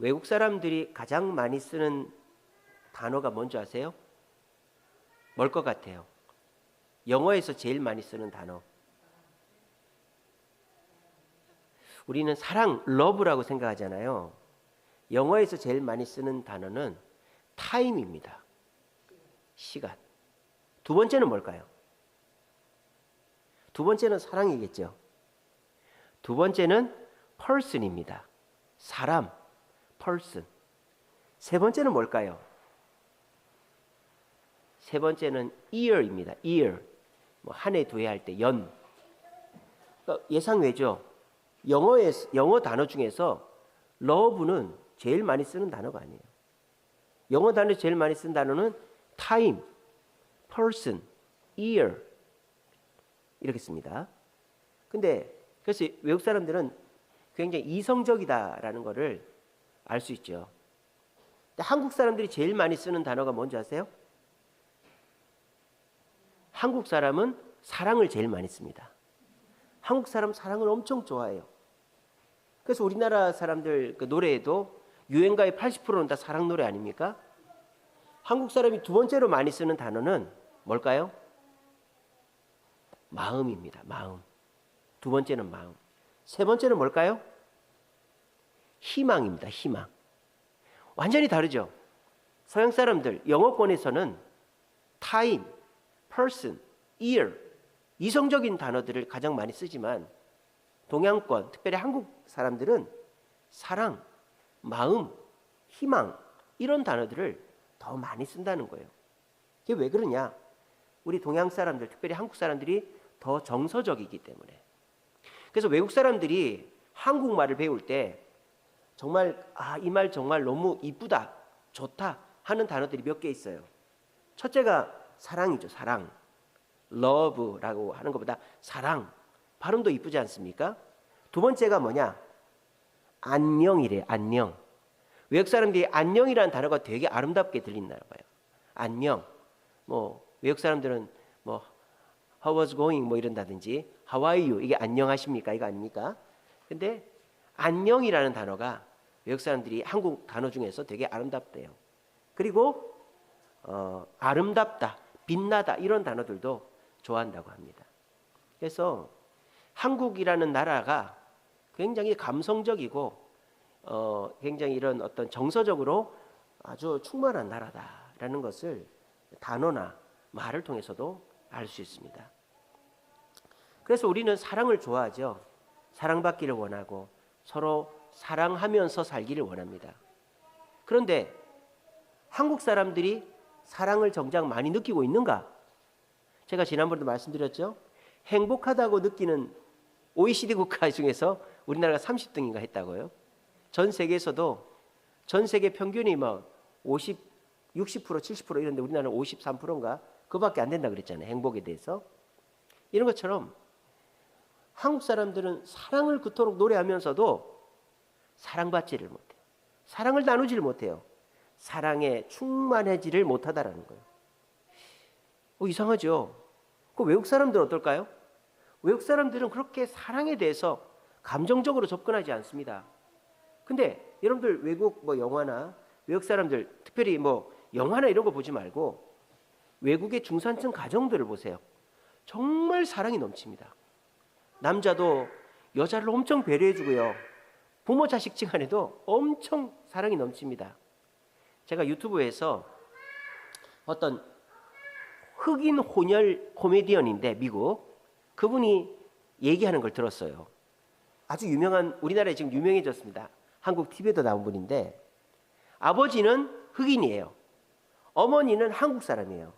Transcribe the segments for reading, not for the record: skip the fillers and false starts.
외국 사람들이 가장 많이 쓰는 단어가 뭔지 아세요? 뭘 것 같아요? 영어에서 제일 많이 쓰는 단어. 우리는 사랑, love라고 생각하잖아요. 영어에서 제일 많이 쓰는 단어는 time입니다. 시간. 두 번째는 뭘까요? 두 번째는 사랑이겠죠. 두 번째는 person입니다. 사람, person. 세 번째는 뭘까요? 세 번째는 year입니다. year. 뭐 한 해, 두 해 할 때 연. 그러니까 예상외죠. 영어 단어 중에서 love는 제일 많이 쓰는 단어가 아니에요. 영어 단어 제일 많이 쓰는 단어는 time, person, year 이렇게 씁니다. 근데 그래서 외국 사람들은 굉장히 이성적이다라는 것을 알 수 있죠. 근데 한국 사람들이 제일 많이 쓰는 단어가 뭔지 아세요? 한국 사람은 사랑을 제일 많이 씁니다. 한국 사람 사랑을 엄청 좋아해요. 그래서 우리나라 사람들 그 노래에도 유행가의 80%는 다 사랑 노래 아닙니까? 한국 사람이 두 번째로 많이 쓰는 단어는 뭘까요? 마음입니다. 마음. 두 번째는 마음. 세 번째는 뭘까요? 희망입니다. 희망. 완전히 다르죠. 서양 사람들 영어권에서는 time, person, year 이성적인 단어들을 가장 많이 쓰지만 동양권, 특별히 한국 사람들은 사랑, 마음, 희망 이런 단어들을 더 많이 쓴다는 거예요. 이게 왜 그러냐? 우리 동양 사람들, 특별히 한국 사람들이 더 정서적이기 때문에. 그래서 외국 사람들이 한국말을 배울 때 정말 이 말 정말 너무 이쁘다, 좋다 하는 단어들이 몇 개 있어요. 첫째가 사랑이죠. 사랑. love라고 하는 것보다 사랑. 발음도 이쁘지 않습니까? 두 번째가 뭐냐? 안녕이래. 안녕. 외국 사람들이 안녕이라는 단어가 되게 아름답게 들린다는 거예요. 안녕. 뭐 외국 사람들은 뭐 how was going 뭐 이런다든지 how are you 이게 안녕하십니까 이거 아닙니까? 근데 안녕이라는 단어가 외국 사람들이 한국 단어 중에서 되게 아름답대요. 그리고 아름답다, 빛나다 이런 단어들도 좋아한다고 합니다. 그래서 한국이라는 나라가 굉장히 감성적이고 굉장히 이런 어떤 정서적으로 아주 충만한 나라다라는 것을 단어나 말을 통해서도 알 수 있습니다. 그래서 우리는 사랑을 좋아하죠. 사랑받기를 원하고 서로 사랑하면서 살기를 원합니다. 그런데 한국 사람들이 사랑을 정작 많이 느끼고 있는가? 제가 지난번에도 말씀드렸죠. 행복하다고 느끼는 OECD 국가 중에서 우리나라가 30등인가 했다고요. 전 세계에서도 전 세계 평균이 뭐 60, 60%, 70% 이런데 우리나라는 53%인가 그밖에 안 된다 그랬잖아요. 행복에 대해서. 이런 것처럼 한국 사람들은 사랑을 그토록 노래하면서도 사랑받지를 못해요. 사랑을 나누지를 못해요. 사랑에 충만해지를 못하다라는 거예요. 이상하죠? 그 외국 사람들은 어떨까요? 외국 사람들은 그렇게 사랑에 대해서 감정적으로 접근하지 않습니다. 근데 여러분들 외국 뭐 영화나 외국 사람들 특별히 뭐 영화나 이런 거 보지 말고 외국의 중산층 가정들을 보세요. 정말 사랑이 넘칩니다. 남자도 여자를 엄청 배려해 주고요. 부모 자식 층간에도 엄청 사랑이 넘칩니다. 제가 유튜브에서 어떤 흑인 혼혈 코미디언인데 미국 그분이 얘기하는 걸 들었어요. 아주 유명한 우리나라에 지금 유명해졌습니다. 한국 TV에도 나온 분인데 아버지는 흑인이에요. 어머니는 한국 사람이에요.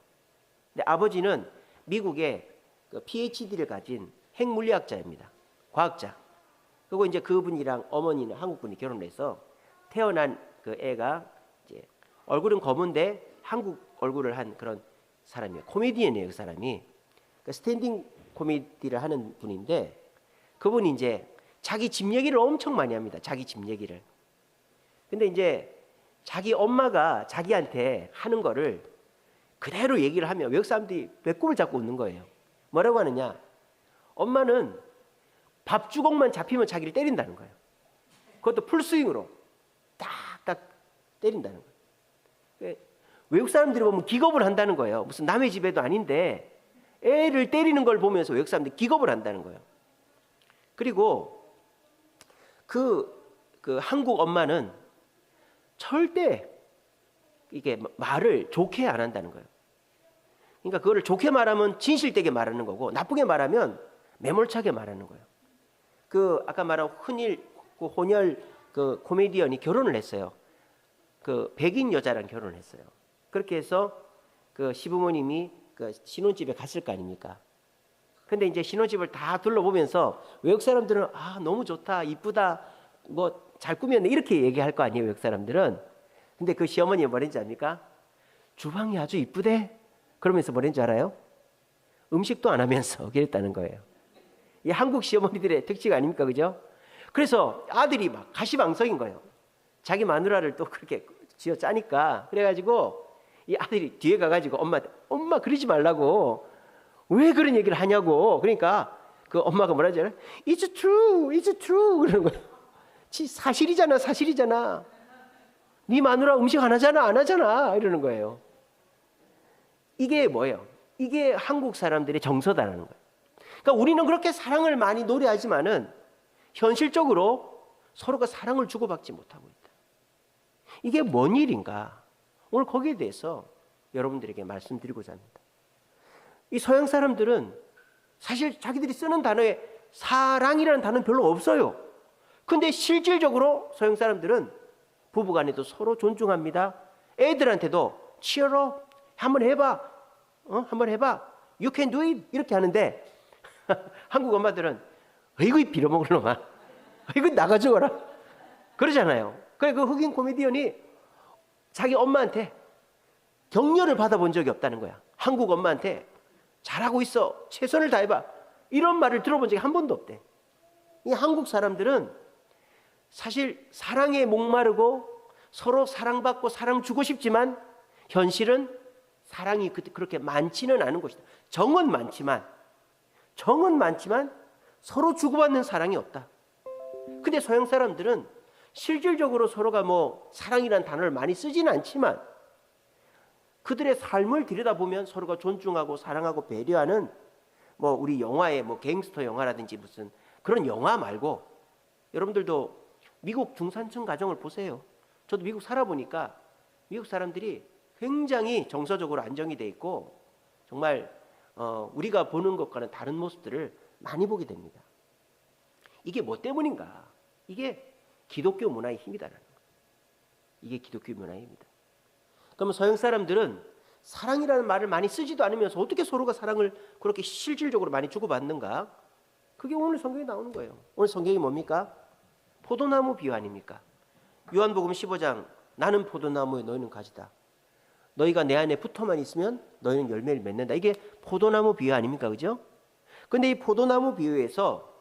근데 아버지는 미국의 그 PhD를 가진 핵물리학자입니다. 과학자. 그리고 이제 그분이랑 어머니는 한국 분이 결혼해서 태어난 그 애가 이제 얼굴은 검은데 한국 얼굴을 한 그런 사람이에요. 코미디언이에요, 그 사람이. 그러니까 스탠딩 코미디를 하는 분인데 그분이 이제 자기 집 얘기를 엄청 많이 합니다. 자기 집 얘기를. 근데 이제 자기 엄마가 자기한테 하는 거를 그대로 얘기를 하면 외국 사람들이 배꼽을 잡고 웃는 거예요. 뭐라고 하느냐? 엄마는 밥 주걱만 잡히면 자기를 때린다는 거예요. 그것도 풀스윙으로 딱 때린다는 거예요. 외국 사람들이 보면 기겁을 한다는 거예요. 무슨 남의 집에도 아닌데 애를 때리는 걸 보면서 외국 사람들이 기겁을 한다는 거예요. 그리고 그 한국 엄마는 절대 이게 말을 좋게 안 한다는 거예요. 그러니까 그거를 좋게 말하면 진실되게 말하는 거고, 나쁘게 말하면 매몰차게 말하는 거예요. 그 아까 말한 혼혈 그 코미디언이 결혼을 했어요. 그 백인 여자랑 결혼을 했어요. 그렇게 해서 그 시부모님이 그 신혼집에 갔을 거 아닙니까? 근데 이제 신혼집을 다 둘러보면서 외국 사람들은 아 너무 좋다, 이쁘다, 뭐 잘 꾸몄네 이렇게 얘기할 거 아니에요, 외국 사람들은. 근데 그 시어머니가 뭐랬는지 압니까? 주방이 아주 이쁘대. 그러면서 뭐랬는지 알아요? 음식도 안 하면서 그랬다는 거예요. 이 한국 시어머니들의 특징 아닙니까, 그죠? 그래서 아들이 막 가시방석인 거예요. 자기 마누라를 또 그렇게 쥐어 짜니까. 그래가지고 이 아들이 뒤에 가가지고 엄마 그러지 말라고, 왜 그런 얘기를 하냐고. 그러니까 그 엄마가 뭐라지 알아요? It's true, it's true 그러는 거예요. 사실이잖아. 네 마누라 음식 안 하잖아 이러는 거예요. 이게 뭐예요? 이게 한국 사람들의 정서다라는 거예요. 그러니까 우리는 그렇게 사랑을 많이 노래하지만은 현실적으로 서로가 사랑을 주고받지 못하고 있다. 이게 뭔 일인가? 오늘 거기에 대해서 여러분들에게 말씀드리고자 합니다. 이 서양 사람들은 사실 자기들이 쓰는 단어에 사랑이라는 단어는 별로 없어요. 근데 실질적으로 서양 사람들은 부부간에도 서로 존중합니다. 애들한테도 cheer up, 한번 해봐, 한번 해봐, you can do it 이렇게 하는데 한국 엄마들은 어이구 빌어먹을 놈아, 어이구 나가 죽어라 그러잖아요. 그래 그 흑인 코미디언이 자기 엄마한테 격려를 받아본 적이 없다는 거야. 한국 엄마한테 잘하고 있어, 최선을 다해봐 이런 말을 들어본 적이 한 번도 없대. 이 한국 사람들은 사실 사랑에 목마르고 서로 사랑받고 사랑 주고 싶지만 현실은 사랑이 그렇게 많지는 않은 것이다. 정은 많지만 서로 주고받는 사랑이 없다. 근데 서양 사람들은 실질적으로 서로가 뭐 사랑이라는 단어를 많이 쓰지는 않지만 그들의 삶을 들여다보면 서로가 존중하고 사랑하고 배려하는, 뭐 우리 영화의 뭐 갱스터 영화라든지 무슨 그런 영화 말고, 여러분들도 미국 중산층 가정을 보세요. 저도 미국 살아보니까 미국 사람들이 굉장히 정서적으로 안정이 돼 있고 정말 우리가 보는 것과는 다른 모습들을 많이 보게 됩니다. 이게 뭐 때문인가? 이게 기독교 문화의 힘이다라는 거예요. 이게 기독교 문화의 힘이다. 그러면 서양 사람들은 사랑이라는 말을 많이 쓰지도 않으면서 어떻게 서로가 사랑을 그렇게 실질적으로 많이 주고받는가? 그게 오늘 성경에 나오는 거예요. 오늘 성경이 뭡니까? 포도나무 비유 아닙니까? 요한복음 15장, 나는 포도나무에 너희는 가지다. 너희가 내 안에 붙어만 있으면 너희는 열매를 맺는다. 이게 포도나무 비유 아닙니까? 그죠? 근데 이 포도나무 비유에서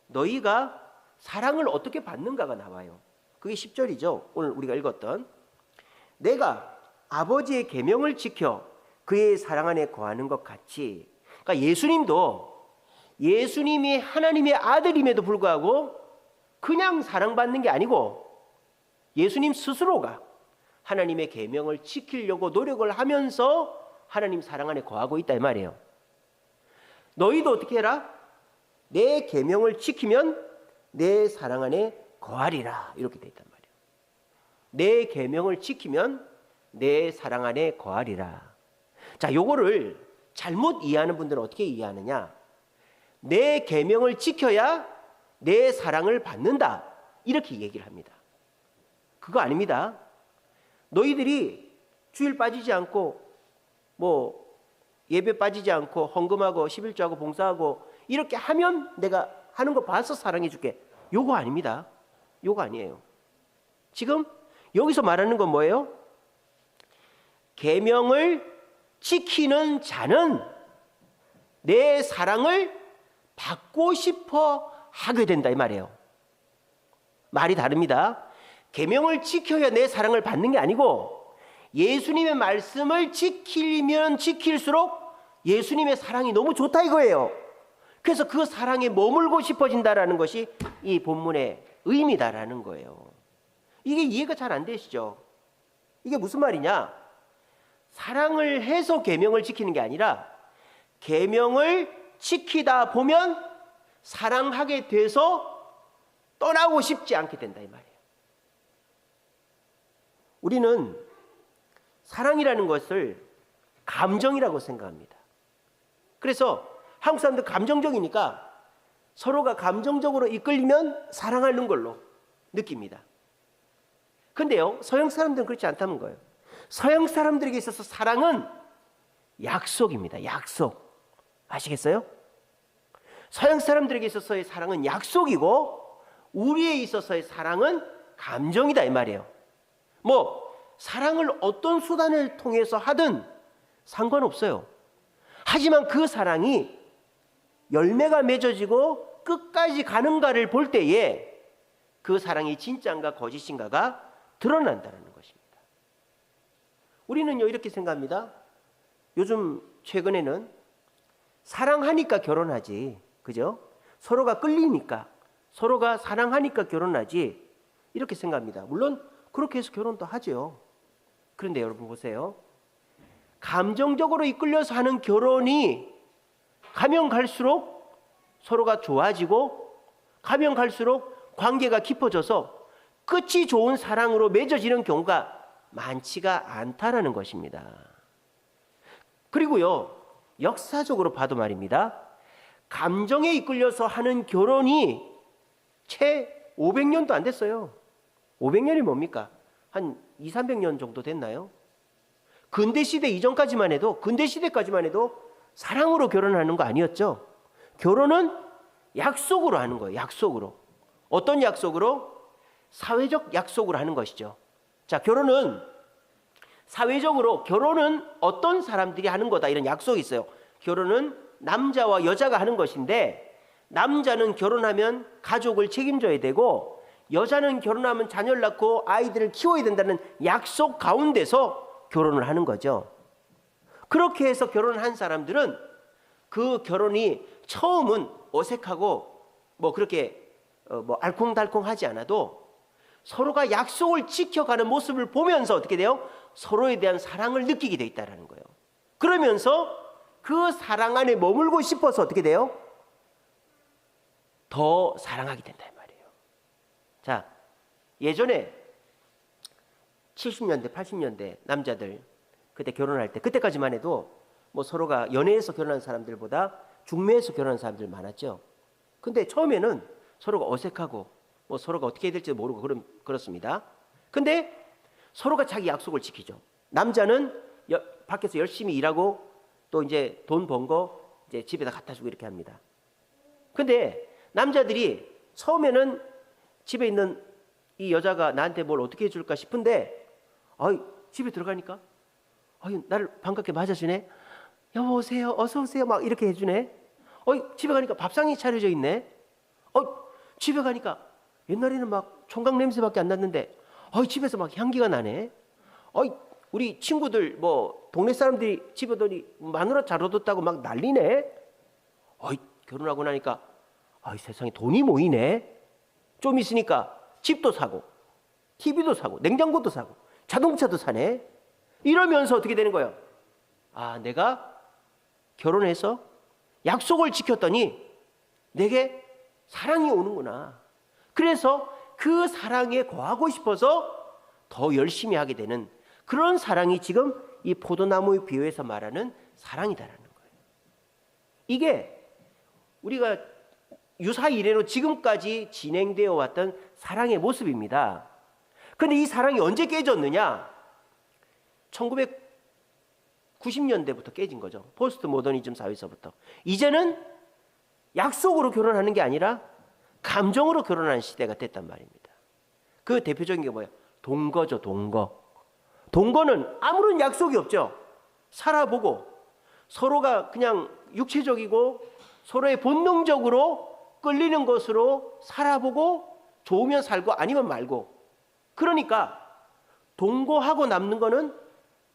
너희가 사랑을 어떻게 받는가가 나와요. 그게 10절이죠. 오늘 우리가 읽었던. 내가 아버지의 계명을 지켜 그의 사랑 안에 거하는 것 같이. 그러니까 예수님이 하나님의 아들임에도 불구하고 그냥 사랑받는 게 아니고 예수님 스스로가 하나님의 계명을 지키려고 노력을 하면서 하나님 사랑 안에 거하고 있다 이 말이에요. 너희도 어떻게 해라? 내 계명을 지키면 내 사랑 안에 거하리라 이렇게 돼 있단 말이에요. 내 계명을 지키면 내 사랑 안에 거하리라. 자, 요거를 잘못 이해하는 분들은 어떻게 이해하느냐? 내 계명을 지켜야 내 사랑을 받는다 이렇게 얘기를 합니다. 그거 아닙니다. 너희들이 주일 빠지지 않고 뭐 예배 빠지지 않고 헌금하고 11조하고 봉사하고 이렇게 하면 내가 하는 거 봐서 사랑해 줄게. 요거 아닙니다. 요거 아니에요. 지금 여기서 말하는 건 뭐예요? 계명을 지키는 자는 내 사랑을 받고 싶어 하게 된다 이 말이에요. 말이 다릅니다. 계명을 지켜야 내 사랑을 받는 게 아니고 예수님의 말씀을 지키면 지킬수록 예수님의 사랑이 너무 좋다 이거예요. 그래서 그 사랑에 머물고 싶어진다라는 것이 이 본문의 의미다라는 거예요. 이게 이해가 잘 안 되시죠? 이게 무슨 말이냐? 사랑을 해서 계명을 지키는 게 아니라 계명을 지키다 보면 사랑하게 돼서 떠나고 싶지 않게 된다 이 말이에요. 우리는 사랑이라는 것을 감정이라고 생각합니다. 그래서 한국 사람들 감정적이니까 서로가 감정적으로 이끌리면 사랑하는 걸로 느낍니다. 근데요, 서양 사람들은 그렇지 않다는 거예요. 서양 사람들에게 있어서 사랑은 약속입니다. 약속. 아시겠어요? 서양 사람들에게 있어서의 사랑은 약속이고 우리에 있어서의 사랑은 감정이다 이 말이에요. 뭐 사랑을 어떤 수단을 통해서 하든 상관없어요. 하지만 그 사랑이 열매가 맺어지고 끝까지 가는가를 볼 때에 그 사랑이 진짜인가 거짓인가가 드러난다는 것입니다. 우리는요 이렇게 생각합니다. 요즘 최근에는 사랑하니까 결혼하지, 그죠? 서로가 끌리니까, 서로가 사랑하니까 결혼하지 이렇게 생각합니다. 물론 그렇게 해서 결혼도 하죠. 그런데 여러분 보세요. 감정적으로 이끌려서 하는 결혼이 가면 갈수록 서로가 좋아지고 가면 갈수록 관계가 깊어져서 끝이 좋은 사랑으로 맺어지는 경우가 많지가 않다라는 것입니다. 그리고요, 역사적으로 봐도 말입니다. 감정에 이끌려서 하는 결혼이 채 500년도 안 됐어요. 500년이 뭡니까? 한 200~300년 정도 됐나요? 근대시대 이전까지만 해도, 근대시대까지만 해도 사랑으로 결혼하는 거 아니었죠? 결혼은 약속으로 하는 거예요. 약속으로. 어떤 약속으로? 사회적 약속으로 하는 것이죠. 자, 결혼은 사회적으로 결혼은 어떤 사람들이 하는 거다 이런 약속이 있어요. 결혼은 남자와 여자가 하는 것인데 남자는 결혼하면 가족을 책임져야 되고 여자는 결혼하면 자녀를 낳고 아이들을 키워야 된다는 약속 가운데서 결혼을 하는 거죠. 그렇게 해서 결혼을 한 사람들은 그 결혼이 처음은 어색하고 뭐 그렇게 뭐 알콩달콩하지 않아도 서로가 약속을 지켜가는 모습을 보면서 어떻게 돼요? 서로에 대한 사랑을 느끼게 돼 있다는 거예요. 그러면서 그 사랑 안에 머물고 싶어서 어떻게 돼요? 더 사랑하게 된다 이 말이에요. 자, 예전에 70년대, 80년대 남자들 그때 결혼할 때 그때까지만 해도 뭐 서로가 연애해서 결혼한 사람들보다 중매해서 결혼한 사람들 많았죠. 근데 처음에는 서로가 어색하고 뭐 서로가 어떻게 해야 될지 모르고 그렇습니다. 근데 서로가 자기 약속을 지키죠. 남자는 밖에서 열심히 일하고 또 이제 돈 번 거 이제 집에다 갖다 주고 이렇게 합니다. 근데 남자들이 처음에는 집에 있는 이 여자가 나한테 뭘 어떻게 해줄까 싶은데 집에 들어가니까 나를 반갑게 맞아주네. 여보세요, 어서 오세요 막 이렇게 해주네. 집에 가니까 밥상이 차려져 있네. 집에 가니까 옛날에는 막 총각 냄새밖에 안 났는데 집에서 막 향기가 나네. 우리 친구들 뭐 동네 사람들이 집에 오더니 마누라 잘 얻었다고 막 난리네. 결혼하고 나니까 세상에 돈이 모이네. 좀 있으니까 집도 사고 TV도 사고 냉장고도 사고 자동차도 사네. 이러면서 어떻게 되는 거예요? 내가 결혼해서 약속을 지켰더니 내게 사랑이 오는구나. 그래서 그 사랑에 거하고 싶어서 더 열심히 하게 되는 그런 사랑이 지금 이 포도나무의 비유에서 말하는 사랑이다라는 거예요. 이게 우리가 유사 이래로 지금까지 진행되어 왔던 사랑의 모습입니다. 그런데 이 사랑이 언제 깨졌느냐? 1990년대부터 깨진 거죠. 포스트 모더니즘 사회에서부터. 이제는 약속으로 결혼하는 게 아니라 감정으로 결혼하는 시대가 됐단 말입니다. 그 대표적인 게 뭐예요? 동거죠. 동거는 아무런 약속이 없죠. 살아보고 서로가 그냥 육체적이고 서로의 본능적으로 끌리는 것으로 살아보고 좋으면 살고 아니면 말고. 그러니까 동거하고 남는 거는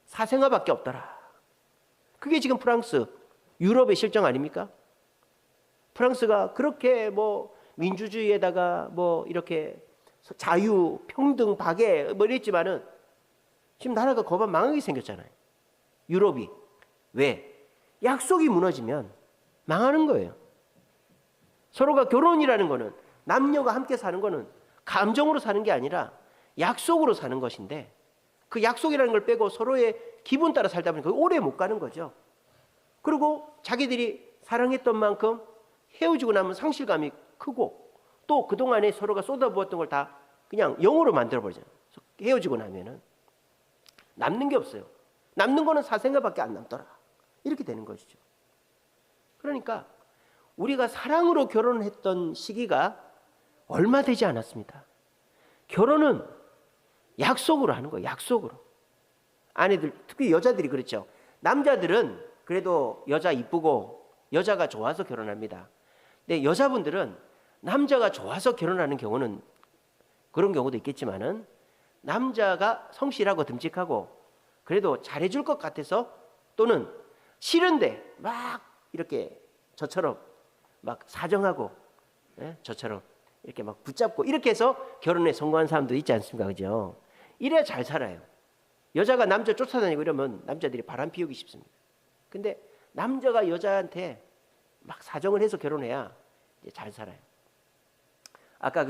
사생아밖에 없더라. 그게 지금 프랑스, 유럽의 실정 아닙니까? 프랑스가 그렇게 뭐 민주주의에다가 뭐 이렇게 자유, 평등, 박애 뭐 이랬지만은 지금 나라가 거반 망하게 생겼잖아요. 유럽이. 왜? 약속이 무너지면 망하는 거예요. 서로가 결혼이라는 거는, 남녀가 함께 사는 거는 감정으로 사는 게 아니라 약속으로 사는 것인데, 그 약속이라는 걸 빼고 서로의 기분 따라 살다 보니까 오래 못 가는 거죠. 그리고 자기들이 사랑했던 만큼 헤어지고 나면 상실감이 크고, 또 그동안에 서로가 쏟아부었던 걸 다 그냥 영으로 만들어버리잖아요. 헤어지고 나면은 남는 게 없어요. 남는 거는 사생활밖에 안 남더라. 이렇게 되는 것이죠. 그러니까 우리가 사랑으로 결혼했던 시기가 얼마 되지 않았습니다. 결혼은 약속으로 하는 거예요. 약속으로. 아내들, 특히 여자들이 그렇죠. 남자들은 그래도 여자 이쁘고 여자가 좋아서 결혼합니다. 근데 여자분들은 남자가 좋아서 결혼하는 경우는, 그런 경우도 있겠지만은, 남자가 성실하고 듬직하고 그래도 잘해줄 것 같아서, 또는 싫은데 막 이렇게 저처럼 막 사정하고, 저처럼 이렇게 막 붙잡고 이렇게 해서 결혼에 성공한 사람도 있지 않습니까? 그죠? 이래야 잘 살아요. 여자가 남자 쫓아다니고 이러면 남자들이 바람 피우기 쉽습니다. 근데 남자가 여자한테 막 사정을 해서 결혼해야 이제 잘 살아요. 아까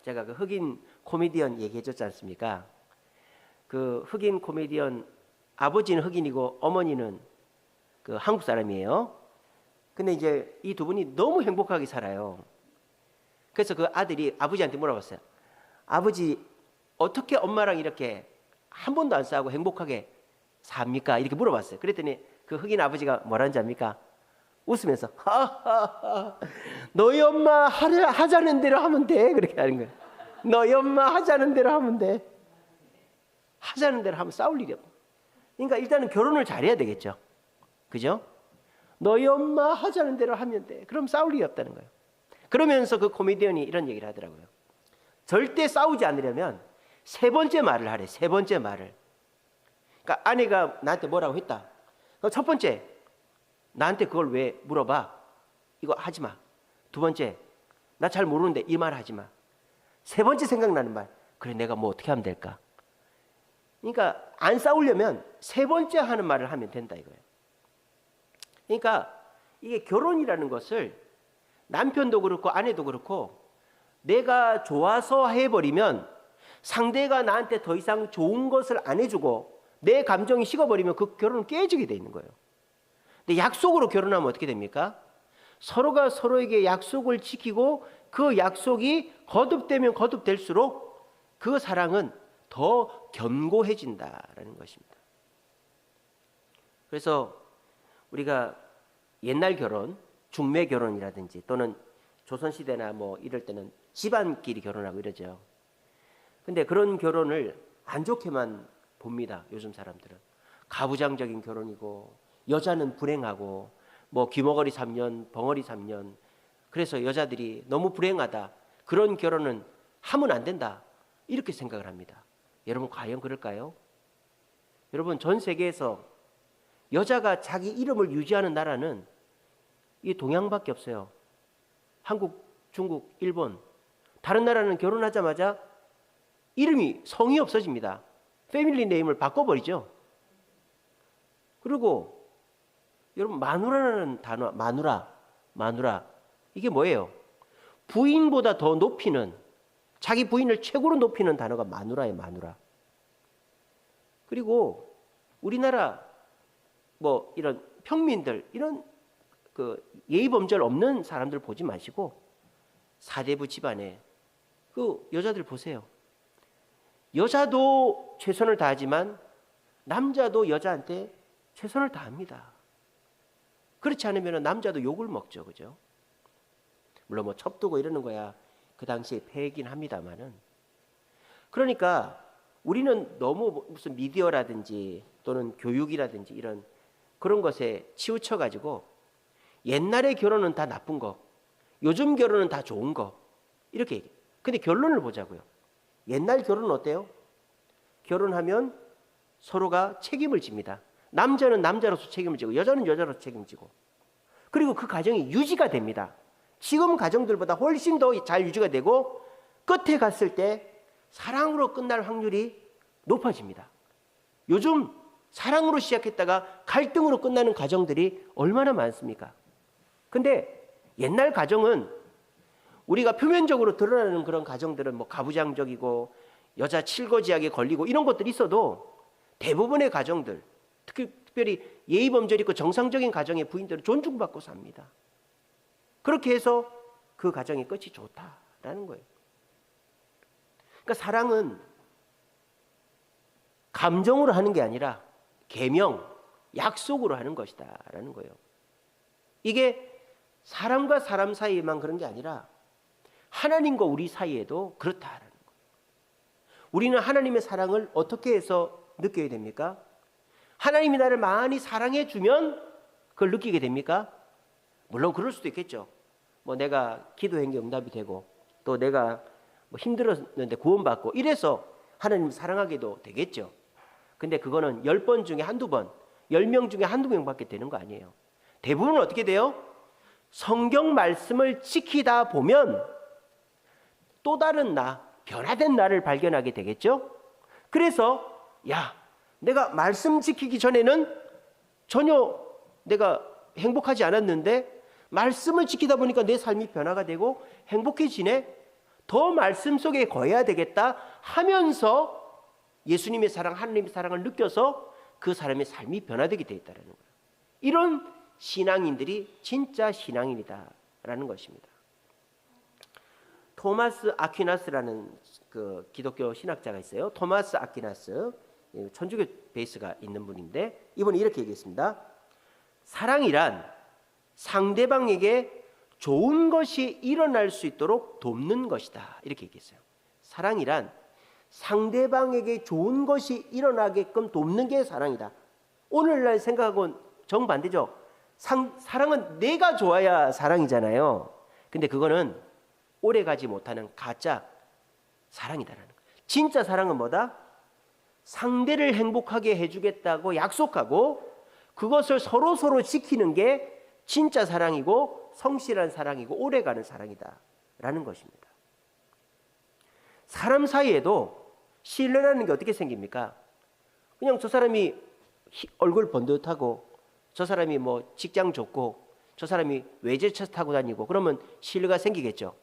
제가 흑인 코미디언 얘기해 줬지 않습니까? 그 흑인 코미디언, 아버지는 흑인이고 어머니는 그 한국 사람이에요. 근데 이제 이 두 분이 너무 행복하게 살아요. 그래서 그 아들이 아버지한테 물어봤어요. 아버지, 어떻게 엄마랑 이렇게 한 번도 안 싸우고 행복하게 삽니까? 이렇게 물어봤어요. 그랬더니 그 흑인 아버지가 뭐라는지 압니까? 웃으면서 하하하, 너희 엄마 하자는 대로 하면 돼. 그렇게 하는 거예요. 너희 엄마 하자는 대로 하면 돼. 하자는 대로 하면 싸울 일이 없어. 그러니까 일단은 결혼을 잘해야 되겠죠. 그죠? 너희 엄마 하자는 대로 하면 돼. 그럼 싸울 일이 없다는 거예요. 그러면서 그 코미디언이 이런 얘기를 하더라고요. 절대 싸우지 않으려면 세 번째 말을 하래. 세 번째 말을. 그러니까 아내가 나한테 뭐라고 했다. 그럼 첫 번째, 나한테 그걸 왜 물어봐? 이거 하지 마. 두 번째, 나 잘 모르는데 이 말 하지 마. 세 번째 생각나는 말, 그래 내가 뭐 어떻게 하면 될까? 그러니까 안 싸우려면 세 번째 하는 말을 하면 된다 이거예요. 그러니까 이게 결혼이라는 것을 남편도 그렇고 아내도 그렇고 내가 좋아서 해버리면 상대가 나한테 더 이상 좋은 것을 안 해주고 내 감정이 식어버리면 그 결혼은 깨지게 돼 있는 거예요. 근데 약속으로 결혼하면 어떻게 됩니까? 서로가 서로에게 약속을 지키고 그 약속이 거듭되면 거듭될수록 그 사랑은 더 견고해진다라는 것입니다. 그래서 우리가 옛날 결혼, 중매 결혼이라든지 또는 조선시대나 뭐 이럴 때는 집안끼리 결혼하고 이러죠. 근데 그런 결혼을 안 좋게만 봅니다. 요즘 사람들은. 가부장적인 결혼이고 여자는 불행하고 뭐 귀머거리 3년, 벙어리 3년. 그래서 여자들이 너무 불행하다. 그런 결혼은 하면 안 된다. 이렇게 생각을 합니다. 여러분 과연 그럴까요? 여러분 전 세계에서 여자가 자기 이름을 유지하는 나라는 이 동양밖에 없어요. 한국, 중국, 일본. 다른 나라는 결혼하자마자 이름이 성이 없어집니다. 패밀리 네임을 바꿔버리죠. 그리고 여러분 마누라라는 단어, 마누라 이게 뭐예요? 부인보다 더 높이는, 자기 부인을 최고로 높이는 단어가 마누라예요. 마누라. 그리고 우리나라 뭐 이런 평민들, 이런 그 예의 범절 없는 사람들 보지 마시고 사대부 집안에 그 여자들 보세요. 여자도 최선을 다하지만 남자도 여자한테 최선을 다합니다. 그렇지 않으면 남자도 욕을 먹죠. 그죠? 물론 뭐 첩두고 이러는 거야 그 당시에 폐해긴 합니다만은. 그러니까 우리는 너무 무슨 미디어라든지 또는 교육이라든지 이런 그런 것에 치우쳐 가지고 옛날의 결혼은 다 나쁜 거, 요즘 결혼은 다 좋은 거 이렇게 얘기해요. 근데 결론을 보자고요. 옛날 결혼은 어때요? 결혼하면 서로가 책임을 집니다. 남자는 남자로서 책임을 지고 여자는 여자로서 책임지고, 그리고 그 가정이 유지가 됩니다. 지금 가정들보다 훨씬 더 잘 유지가 되고 끝에 갔을 때 사랑으로 끝날 확률이 높아집니다. 요즘 사랑으로 시작했다가 갈등으로 끝나는 가정들이 얼마나 많습니까? 근데 옛날 가정은 우리가 표면적으로 드러나는 그런 가정들은 뭐 가부장적이고 여자 칠거지하게 걸리고 이런 것들이 있어도 대부분의 가정들, 특별히 예의범절 있고 정상적인 가정의 부인들은 존중받고 삽니다. 그렇게 해서 그 가정의 끝이 좋다라는 거예요. 그러니까 사랑은 감정으로 하는 게 아니라 계명, 약속으로 하는 것이다라는 거예요. 이게 사람과 사람 사이에만 그런 게 아니라 하나님과 우리 사이에도 그렇다라는 거예요. 우리는 하나님의 사랑을 어떻게 해서 느껴야 됩니까? 하나님이 나를 많이 사랑해 주면 그걸 느끼게 됩니까? 물론 그럴 수도 있겠죠. 뭐 내가 기도한 게 응답이 되고 또 내가 뭐 힘들었는데 구원받고 이래서 하나님 사랑하게도 되겠죠. 근데 그거는 10번 중에 한두 번, 10명 중에 한두 명밖에 되는 거 아니에요. 대부분은 어떻게 돼요? 성경 말씀을 지키다 보면 또 다른 나, 변화된 나를 발견하게 되겠죠. 그래서 내가 말씀 지키기 전에는 전혀 내가 행복하지 않았는데 말씀을 지키다 보니까 내 삶이 변화가 되고 행복해지네. 더 말씀 속에 거해야 되겠다 하면서 예수님의 사랑, 하나님의 사랑을 느껴서 그 사람의 삶이 변화되게 돼 있다는 거예요. 이런 신앙인들이 진짜 신앙인이다라는 것입니다. 토마스 아퀴나스라는 그 기독교 신학자가 있어요. 토마스 아퀴나스, 천주교 베이스가 있는 분인데 이분이 이렇게 얘기했습니다. 사랑이란 상대방에게 좋은 것이 일어날 수 있도록 돕는 것이다. 이렇게 얘기했어요. 사랑이란 상대방에게 좋은 것이 일어나게끔 돕는 게 사랑이다. 오늘날 생각하고는 정반대죠. 사랑은 내가 좋아야 사랑이잖아요. 근데 그거는 오래가지 못하는 가짜 사랑이다라는 거예요. 진짜 사랑은 뭐다? 상대를 행복하게 해주겠다고 약속하고 그것을 서로 지키는 게 진짜 사랑이고 성실한 사랑이고 오래가는 사랑이다라는 것입니다. 사람 사이에도 신뢰라는 게 어떻게 생깁니까? 그냥 저 사람이 얼굴 번듯하고 저 사람이 뭐 직장 좋고 저 사람이 외제차 타고 다니고 그러면 신뢰가 생기겠죠.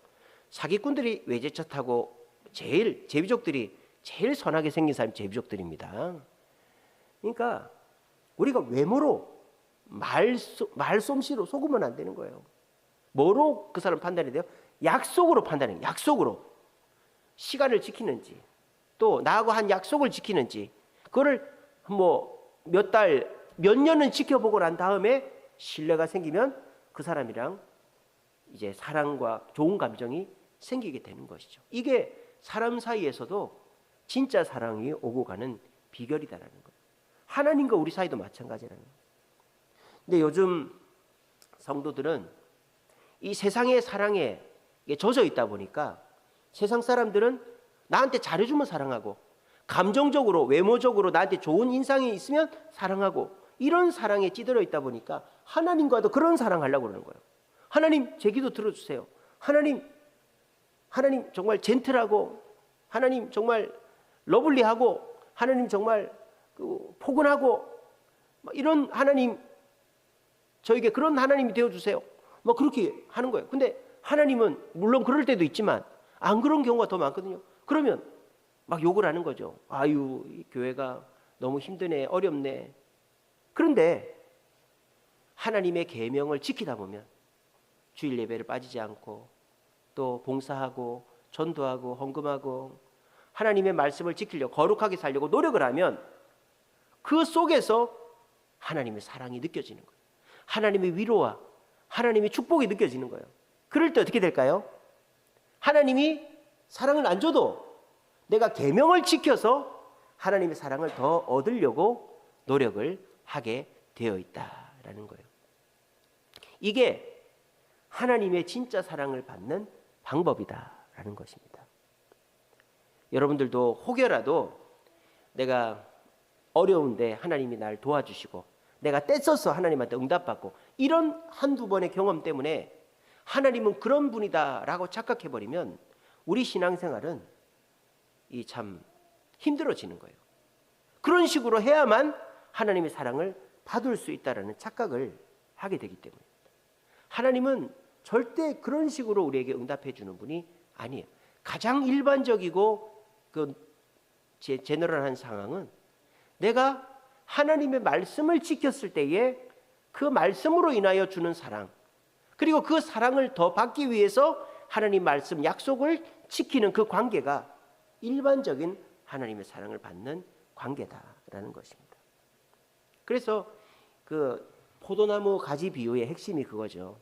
사기꾼들이 외제차 타고 제비족들이 제일 선하게 생긴 사람이 제비족들입니다. 그러니까 우리가 외모로 말솜씨로 속으면 안 되는 거예요. 뭐로 그 사람 판단이 돼요? 약속으로 판단해요. 약속으로. 시간을 지키는지 또 나하고 한 약속을 지키는지 그거를 뭐 몇 달, 몇 년은 지켜보고 난 다음에 신뢰가 생기면 그 사람이랑 이제 사랑과 좋은 감정이 생기게 되는 것이죠. 이게 사람 사이에서도 진짜 사랑이 오고 가는 비결이다라는 거예요. 하나님과 우리 사이도 마찬가지라는 거예요. 근데 요즘 성도들은 이 세상의 사랑에 젖어 있다 보니까 세상 사람들은 나한테 잘해주면 사랑하고 감정적으로 외모적으로 나한테 좋은 인상이 있으면 사랑하고 이런 사랑에 찌들어 있다 보니까 하나님과도 그런 사랑하려고 그러는 거예요. 하나님 제 기도 들어주세요. 하나님 정말 젠틀하고 하나님 정말 러블리하고 하나님 정말 포근하고 이런 하나님 저에게 그런 하나님이 되어주세요. 뭐 그렇게 하는 거예요. 근데 하나님은 물론 그럴 때도 있지만 안 그런 경우가 더 많거든요. 그러면 막 욕을 하는 거죠. 아유 이 교회가 너무 힘드네 어렵네. 그런데 하나님의 계명을 지키다 보면 주일 예배를 빠지지 않고 또 봉사하고 전도하고 헌금하고 하나님의 말씀을 지키려고 거룩하게 살려고 노력을 하면 그 속에서 하나님의 사랑이 느껴지는 거예요. 하나님의 위로와 하나님의 축복이 느껴지는 거예요. 그럴 때 어떻게 될까요? 하나님이 사랑을 안 줘도 내가 계명을 지켜서 하나님의 사랑을 더 얻으려고 노력을 하게 되어 있다라는 거예요. 이게 하나님의 진짜 사랑을 받는 방법이다라는 것입니다. 여러분들도 혹여라도 내가 어려운데 하나님이 날 도와주시고 내가 떼써서 하나님한테 응답받고 이런 한두 번의 경험 때문에 하나님은 그런 분이다라고 착각해버리면 우리 신앙생활은 이 참 힘들어지는 거예요. 그런 식으로 해야만 하나님의 사랑을 받을 수 있다라는 착각을 하게 되기 때문입니다. 하나님은 절대 그런 식으로 우리에게 응답해 주는 분이 아니에요. 가장 일반적이고 그 제너럴한 상황은 내가 하나님의 말씀을 지켰을 때에 그 말씀으로 인하여 주는 사랑, 그리고 그 사랑을 더 받기 위해서 하나님 말씀 약속을 지키는 그 관계가 일반적인 하나님의 사랑을 받는 관계다라는 것입니다. 그래서 그 포도나무 가지 비유의 핵심이 그거죠.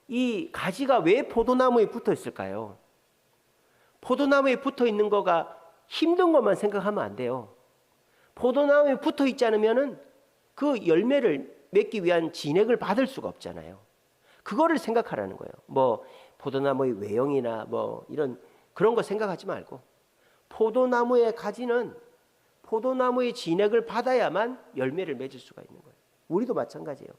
이 가지가 왜 포도나무에 붙어 있을까요? 포도나무에 붙어 있는 거가 힘든 것만 생각하면 안 돼요. 포도나무에 붙어 있지 않으면은 그 열매를 맺기 위한 진액을 받을 수가 없잖아요. 그거를 생각하라는 거예요. 뭐 포도나무의 외형이나 뭐 이런 그런 거 생각하지 말고 포도나무의 가지는 포도나무의 진액을 받아야만 열매를 맺을 수가 있는 거예요. 우리도 마찬가지예요.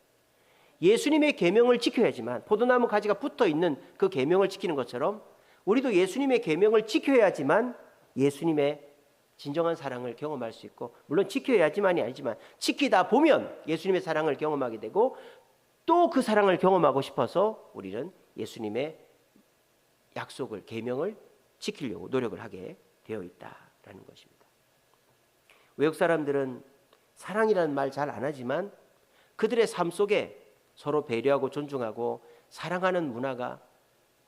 예수님의 계명을 지켜야지만, 포도나무 가지가 붙어 있는 그 계명을 지키는 것처럼 우리도 예수님의 계명을 지켜야지만 예수님의 진정한 사랑을 경험할 수 있고, 물론 지켜야지만이 아니지만 지키다 보면 예수님의 사랑을 경험하게 되고, 또 그 사랑을 경험하고 싶어서 우리는 예수님의 약속을, 계명을 지키려고 노력을 하게 되어 있다라는 것입니다. 외국 사람들은 사랑이라는 말 잘 안 하지만 그들의 삶 속에 서로 배려하고 존중하고 사랑하는 문화가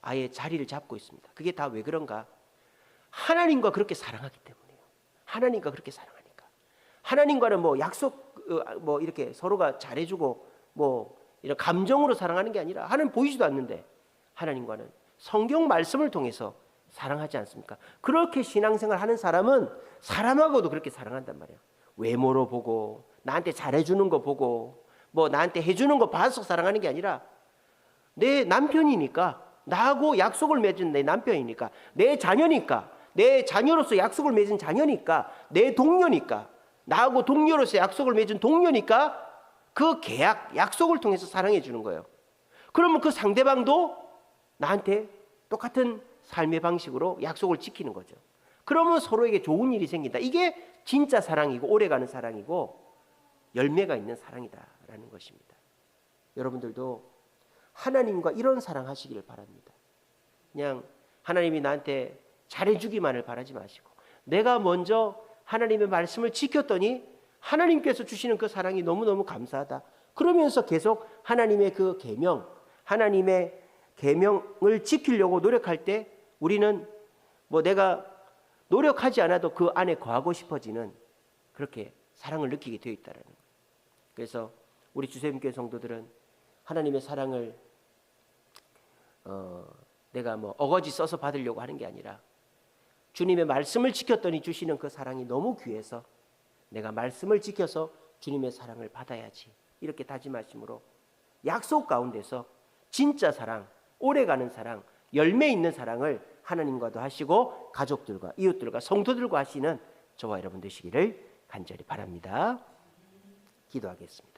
아예 자리를 잡고 있습니다. 그게 다 왜 그런가? 하나님과 그렇게 사랑하기 때문이에요. 하나님과 그렇게 사랑하니까. 하나님과는 뭐 약속 뭐 이렇게 서로가 잘해주고 뭐 이런 감정으로 사랑하는 게 아니라, 하나님 보이지도 않는데 하나님과는 성경 말씀을 통해서 사랑하지 않습니까? 그렇게 신앙생활 하는 사람은 사람하고도 그렇게 사랑한단 말이에요. 외모로 보고 나한테 잘해주는 거 보고 뭐 나한테 해주는 거 봐서 사랑하는 게 아니라, 내 남편이니까, 나하고 약속을 맺은 내 남편이니까, 내 자녀니까, 내 자녀로서 약속을 맺은 자녀니까, 내 동료니까, 나하고 동료로서 약속을 맺은 동료니까 그 계약, 약속을 통해서 사랑해 주는 거예요. 그러면 그 상대방도 나한테 똑같은 삶의 방식으로 약속을 지키는 거죠. 그러면 서로에게 좋은 일이 생긴다. 이게 진짜 사랑이고 오래가는 사랑이고 열매가 있는 사랑이다라는 것입니다. 여러분들도 하나님과 이런 사랑하시기를 바랍니다. 그냥 하나님이 나한테 잘해주기만을 바라지 마시고, 내가 먼저 하나님의 말씀을 지켰더니 하나님께서 주시는 그 사랑이 너무너무 감사하다. 그러면서 계속 하나님의 그 계명, 하나님의 계명을 지키려고 노력할 때 우리는 뭐 내가 노력하지 않아도 그 안에 거하고 싶어지는 그렇게 사랑을 느끼게 되어 있다는 거예요. 그래서 우리 주세임교회 성도들은 하나님의 사랑을 내가 뭐 어거지 써서 받으려고 하는 게 아니라, 주님의 말씀을 지켰더니 주시는 그 사랑이 너무 귀해서 내가 말씀을 지켜서 주님의 사랑을 받아야지, 이렇게 다짐하심으로 약속 가운데서 진짜 사랑, 오래가는 사랑, 열매 있는 사랑을 하나님과도 하시고 가족들과 이웃들과 성도들과 하시는 저와 여러분 되시기를 간절히 바랍니다. 기도하겠습니다.